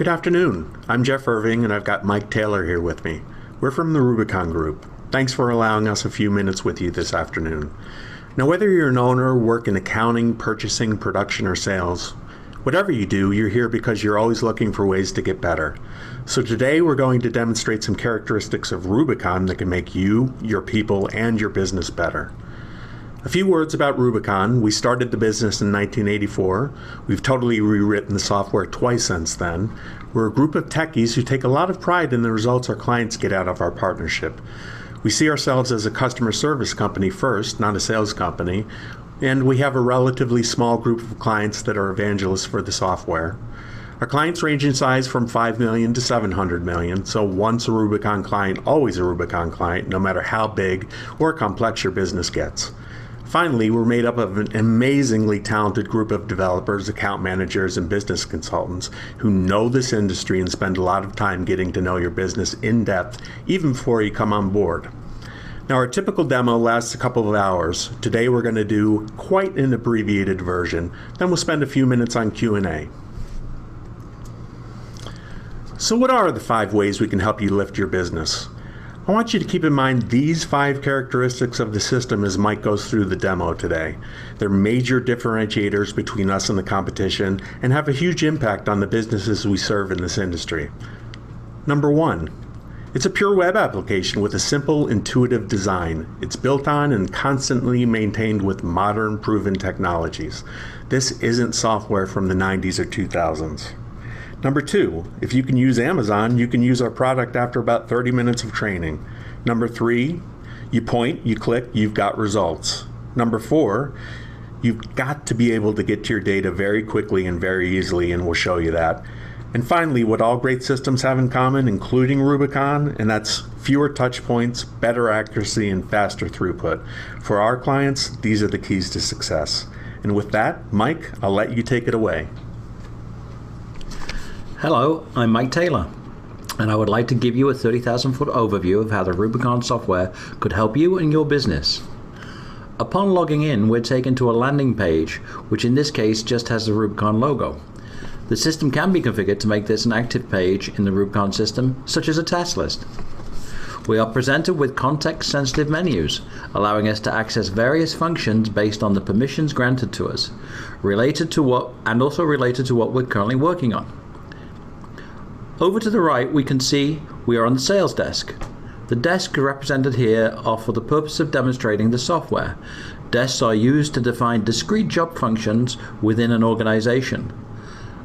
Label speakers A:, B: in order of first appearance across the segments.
A: Good afternoon. I'm Jeff Irving, and I've got Mike Taylor here with me. We're from the Rubicon Group. Thanks for allowing us a few minutes with you this afternoon. Now, whether you're an owner, work in accounting, purchasing, production, or sales, whatever you do, you're here because you're always looking for ways to get better. So today we're going to demonstrate some characteristics of Rubicon that can make you, your people, and your business better. A few words about Rubicon. We started the business in 1984. We've totally rewritten the software twice since then. We're a group of techies who take a lot of pride in the results our clients get out of our partnership. We see ourselves as a customer service company first, not a sales company, and we have a relatively small group of clients that are evangelists for the software. Our clients range in size from 5 million to 700 million, so once a Rubicon client, always a Rubicon client, no matter how big or complex your business gets. Finally, we're made up of an amazingly talented group of developers, account managers, and business consultants who know this industry and spend a lot of time getting to know your business in depth, even before you come on board. Now, our typical demo lasts a couple of hours. Today, we're going to do quite an abbreviated version. Then we'll spend a few minutes on Q&A. So what are the 5 ways we can help you lift your business? I want you to keep in mind these 5 characteristics of the system as Mike goes through the demo today. They're major differentiators between us and the competition and have a huge impact on the businesses we serve in this industry. Number 1, it's a pure web application with a simple, intuitive design. It's built on and constantly maintained with modern, proven technologies. This isn't software from the 90s or 2000s. Number 2, if you can use Amazon, you can use our product after about 30 minutes of training. Number 3, you point, you click, you've got results. Number 4, you've got to be able to get to your data very quickly and very easily, and we'll show you that. And finally, what all great systems have in common, including Rubicon, and that's fewer touch points, better accuracy, and faster throughput. For our clients, these are the keys to success. And with that, Mike, I'll let you take it away.
B: Hello, I'm Mike Taylor, and I would like to give you a 30,000-foot overview of how the Rubicon software could help you and your business. Upon logging in, we're taken to a landing page, which in this case just has the Rubicon logo. The system can be configured to make this an active page in the Rubicon system, such as a task list. We are presented with context-sensitive menus, allowing us to access various functions based on the permissions granted to us, related to what we're currently working on. Over to the right, we can see we are on the sales desk. The desks represented here are for the purpose of demonstrating the software. Desks are used to define discrete job functions within an organization.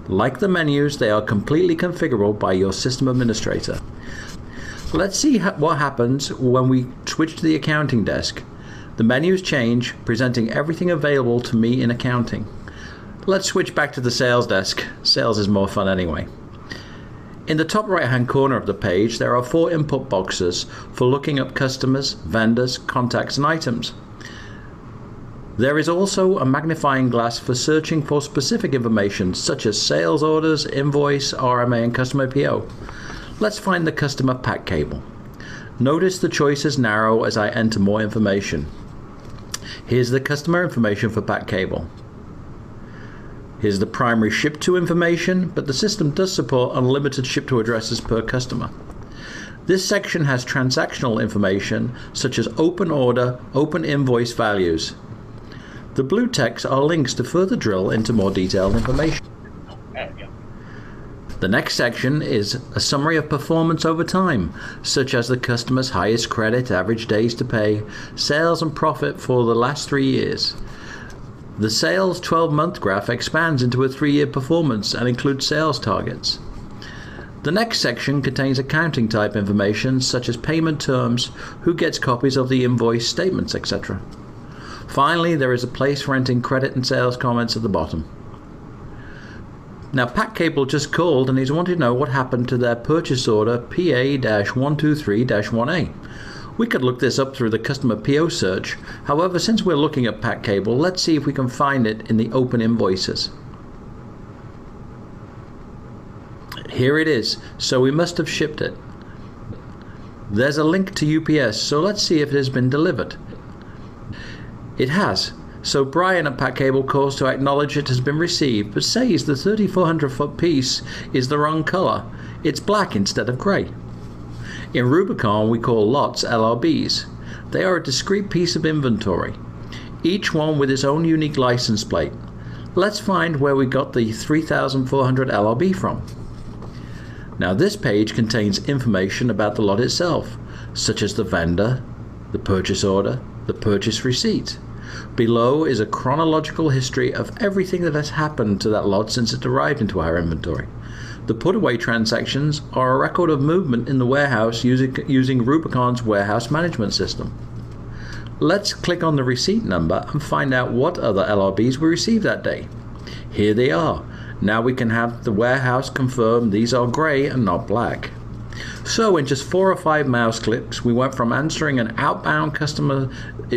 B: Like the menus, they are completely configurable by your system administrator. Let's see what happens when we switch to the accounting desk. The menus change, presenting everything available to me in accounting. Let's switch back to the sales desk. Sales is more fun anyway. In the top right-hand corner of the page, there are 4 input boxes for looking up customers, vendors, contacts, and items. There is also a magnifying glass for searching for specific information, such as sales orders, invoice, RMA, and customer PO. Let's find the customer pack cable. Notice the choices narrow as I enter more information. Here's the customer information for pack cable. Here's the primary ship to information, but the system does support unlimited ship to addresses per customer. This section has transactional information such as open order, open invoice values. The blue text are links to further drill into more detailed information. The next section is a summary of performance over time, such as the customer's highest credit, average days to pay, sales and profit for the last 3 years. The sales 12-month graph expands into a 3-year performance and includes sales targets. The next section contains accounting type information such as payment terms, who gets copies of the invoice statements, etc. Finally, there is a place for entering credit and sales comments at the bottom. Now, Pack Cable just called and he's wanting to know what happened to their purchase order PA-123-1A. We could look this up through the customer PO search. However, since we're looking at Pack Cable, let's see if we can find it in the open invoices. Here it is, so we must have shipped it. There's a link to UPS, so let's see if it has been delivered. It has, So Brian at Pat Cable calls to acknowledge it has been received, but says the 3400 foot piece is the wrong color. It's black instead of gray. In Rubicon, we call lots LRBs. They are a discrete piece of inventory, each one with its own unique license plate. Let's find where we got the 3400 LRB from. Now this page contains information about the lot itself, such as the vendor, the purchase order, the purchase receipt. Below is a chronological history of everything that has happened to that lot since it arrived into our inventory. The put-away transactions are a record of movement in the warehouse using Rubicon's warehouse management system. Let's click on the receipt number and find out what other LRBs we received that day. Here they are. Now we can have the warehouse confirm these are gray and not black. So in just 4 or 5 mouse clicks, we went from answering an outbound customer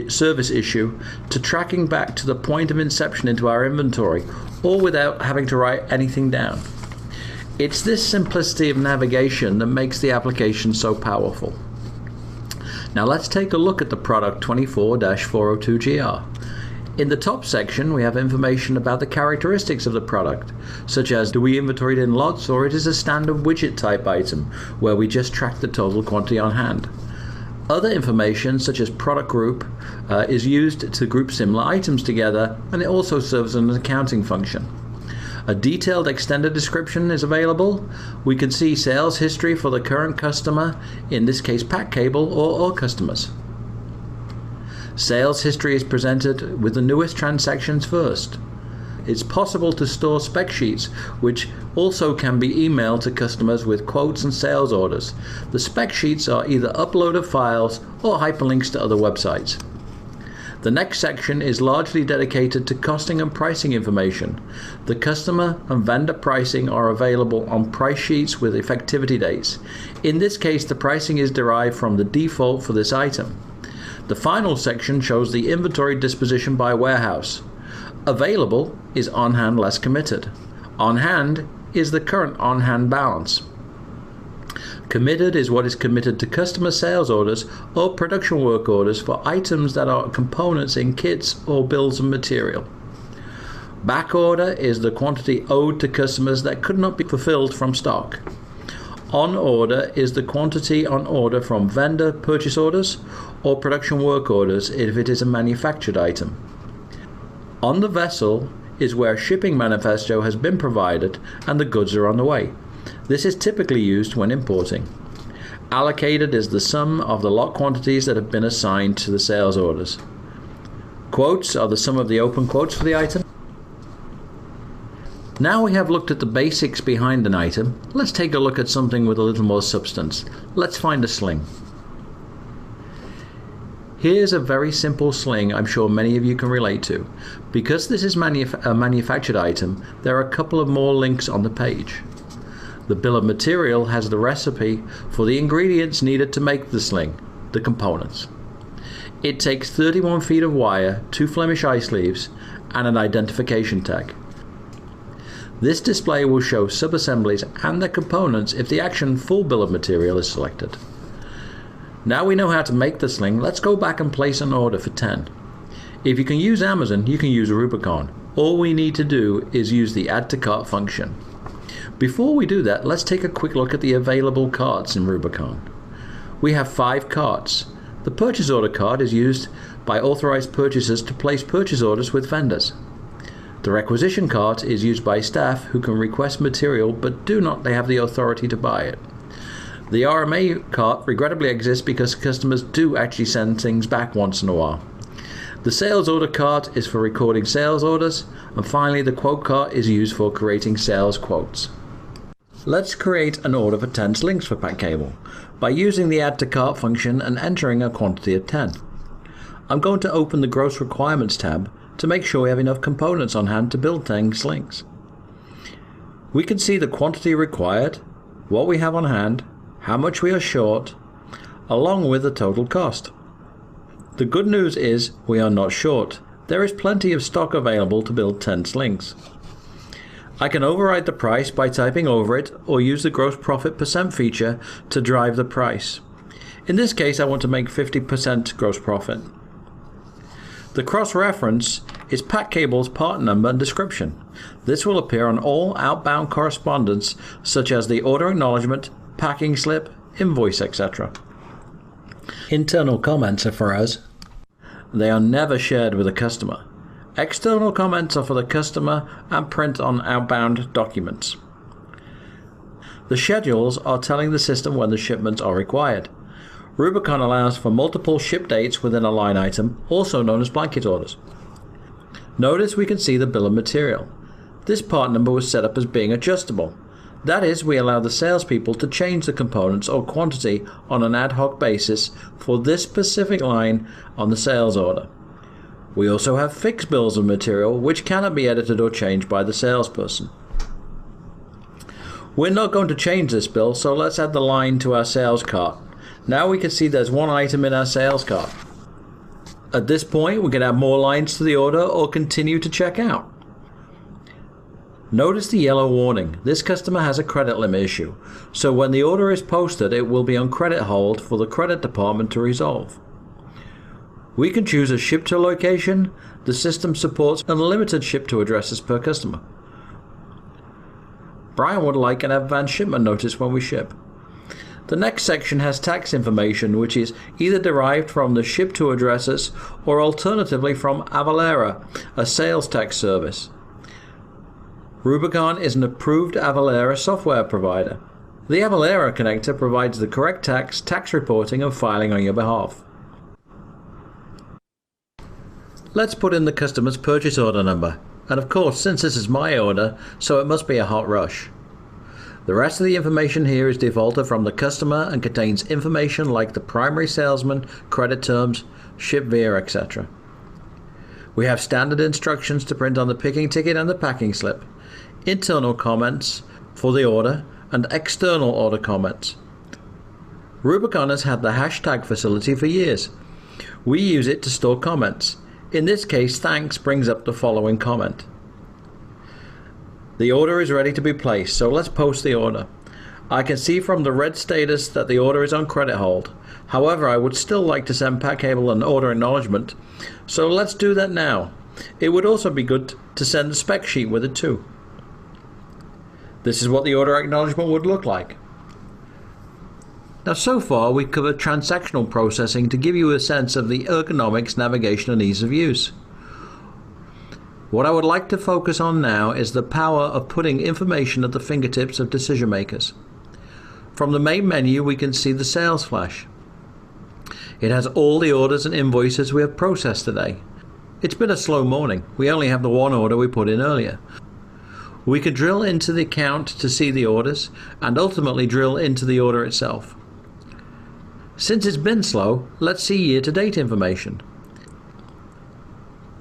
B: service issue to tracking back to the point of inception into our inventory, all without having to write anything down. It's this simplicity of navigation that makes the application so powerful. Now let's take a look at the product 24-402GR. In the top section, we have information about the characteristics of the product, such as do we inventory it in lots or it is a standard widget type item where we just track the total quantity on hand. Other information, such as product group, is used to group similar items together, and it also serves as an accounting function. A detailed extended description is available. We can see sales history for the current customer, in this case Pat Cable, or all customers. Sales history is presented with the newest transactions first. It's possible to store spec sheets, which also can be emailed to customers with quotes and sales orders. The spec sheets are either uploaded files or hyperlinks to other websites. The next section is largely dedicated to costing and pricing information. The customer and vendor pricing are available on price sheets with effectivity dates. In this case, the pricing is derived from the default for this item. The final section shows the inventory disposition by warehouse. Available is on hand less committed. On hand is the current on hand balance. Committed is what is committed to customer sales orders or production work orders for items that are components in kits or bills of material. Back order is the quantity owed to customers that could not be fulfilled from stock. On order is the quantity on order from vendor purchase orders or production work orders if it is a manufactured item. On the vessel is where shipping manifesto has been provided and the goods are on the way. This is typically used when importing. Allocated is the sum of the lot quantities that have been assigned to the sales orders. Quotes are the sum of the open quotes for the item. Now we have looked at the basics behind an item, let's take a look at something with a little more substance. Let's find a sling. Here's a very simple sling I'm sure many of you can relate to. Because this is a manufactured item, there are a couple of more links on the page. The bill of material has the recipe for the ingredients needed to make the sling, the components. It takes 31 feet of wire, 2 Flemish ice sleeves, and an identification tag. This display will show subassemblies and their components if the action full bill of material is selected. Now we know how to make the sling, let's go back and place an order for 10. If you can use Amazon, you can use Rubicon. All we need to do is use the add to cart function. Before we do that, let's take a quick look at the available carts in Rubicon. We have 5 carts. The purchase order cart is used by authorized purchasers to place purchase orders with vendors. The requisition cart is used by staff who can request material but do not have the authority to buy it. The RMA cart regrettably exists because customers do actually send things back once in a while. The sales order cart is for recording sales orders, and finally the quote cart is used for creating sales quotes. Let's create an order for 10 slings for Pat Cable by using the add to cart function and entering a quantity of 10. I'm going to open the gross requirements tab to make sure we have enough components on hand to build 10 slings. We can see the quantity required, what we have on hand, how much we are short, along with the total cost. The good news is we are not short. There is plenty of stock available to build 10 slings. I can override the price by typing over it or use the gross profit % feature to drive the price. In this case, I want to make 50% gross profit. The cross-reference is pack cable's part number and description. This will appear on all outbound correspondence such as the order acknowledgement, packing slip, invoice, etc. Internal comments are for us. They are never shared with the customer. External comments are for the customer and print on outbound documents. The schedules are telling the system when the shipments are required. Rubicon allows for multiple ship dates within a line item, also known as blanket orders. Notice we can see the bill of material. This part number was set up as being adjustable. That is, we allow the salespeople to change the components or quantity on an ad hoc basis for this specific line on the sales order. We also have fixed bills of material which cannot be edited or changed by the salesperson. We're not going to change this bill, so let's add the line to our sales cart. Now we can see there's one item in our sales cart. At this point, we can add more lines to the order or continue to check out. Notice the yellow warning. This customer has a credit limit issue, so when the order is posted, it will be on credit hold for the credit department to resolve. We can choose a ship to location. The system supports unlimited ship to addresses per customer. Brian would like an advance shipment notice when we ship. The next section has tax information, which is either derived from the ship to addresses or alternatively from Avalara, a sales tax service. Rubicon is an approved Avalara software provider. The Avalara connector provides the correct tax reporting and filing on your behalf. Let's put in the customer's purchase order number. And of course, since this is my order, so it must be a hot rush. The rest of the information here is defaulted from the customer and contains information like the primary salesman, credit terms, ship via, etc. We have standard instructions to print on the picking ticket and the packing slip, internal comments for the order, and external order comments. Rubicon has had the hashtag facility for years. We use it to store comments. In this case, thanks brings up the following comment. The order is ready to be placed, so let's post the order. I can see from the red status that the order is on credit hold. However, I would still like to send pack cable an order acknowledgement, so let's do that now. It would also be good to send a spec sheet with it too. This is what the order acknowledgement would look like. Now, so far we've covered transactional processing to give you a sense of the ergonomics, navigation and ease of use. What I would like to focus on now is the power of putting information at the fingertips of decision makers. From the main menu we can see the sales flash. It has all the orders and invoices we have processed today. It's been a slow morning. We only have the one order we put in earlier. We can drill into the account to see the orders and ultimately drill into the order itself. Since it's been slow, let's see year-to-date information.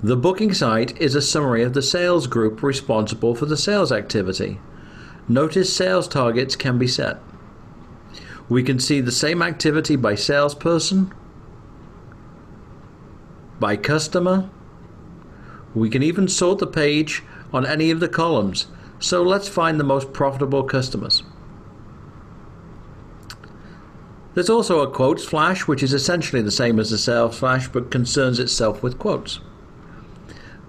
B: The booking site is a summary of the sales group responsible for the sales activity. Notice sales targets can be set. We can see the same activity by salesperson, by customer. We can even sort the page on any of the columns, so let's find the most profitable customers. There's also a quotes flash, which is essentially the same as the sales flash but concerns itself with quotes.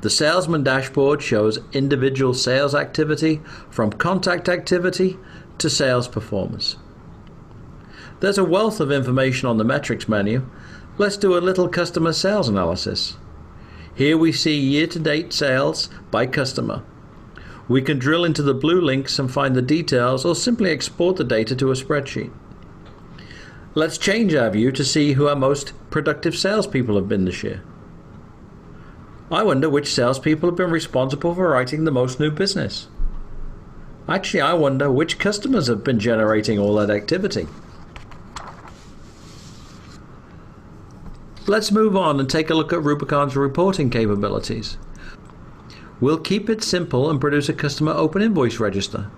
B: The salesman dashboard shows individual sales activity from contact activity to sales performance. There's a wealth of information on the metrics menu. Let's do a little customer sales analysis. Here we see year-to-date sales by customer. We can drill into the blue links and find the details or simply export the data to a spreadsheet. Let's change our view to see who our most productive salespeople have been this year. I wonder which salespeople have been responsible for writing the most new business. Actually, I wonder which customers have been generating all that activity. Let's move on and take a look at Rubicon's reporting capabilities. We'll keep it simple and produce a customer open invoice register.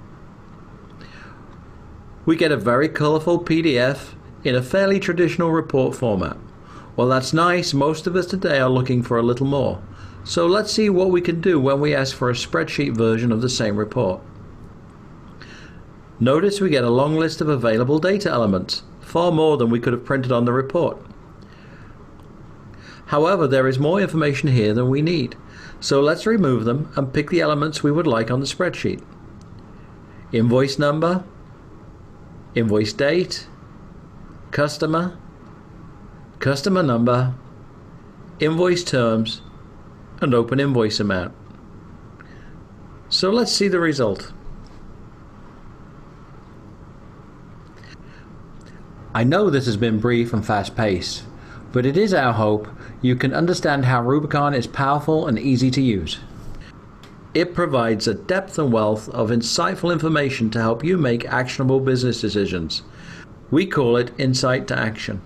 B: We get a very colorful PDF in a fairly traditional report format. Well, that's nice. Most of us today are looking for a little more. So let's see what we can do when we ask for a spreadsheet version of the same report. Notice we get a long list of available data elements, far more than we could have printed on the report. However, there is more information here than we need. So let's remove them and pick the elements we would like on the spreadsheet. Invoice number, invoice date, customer, customer number, invoice terms, and open invoice amount. So let's see the result. I know this has been brief and fast-paced, but it is our hope you can understand how Rubicon is powerful and easy to use. It provides a depth and wealth of insightful information to help you make actionable business decisions. We call it Insight to Action.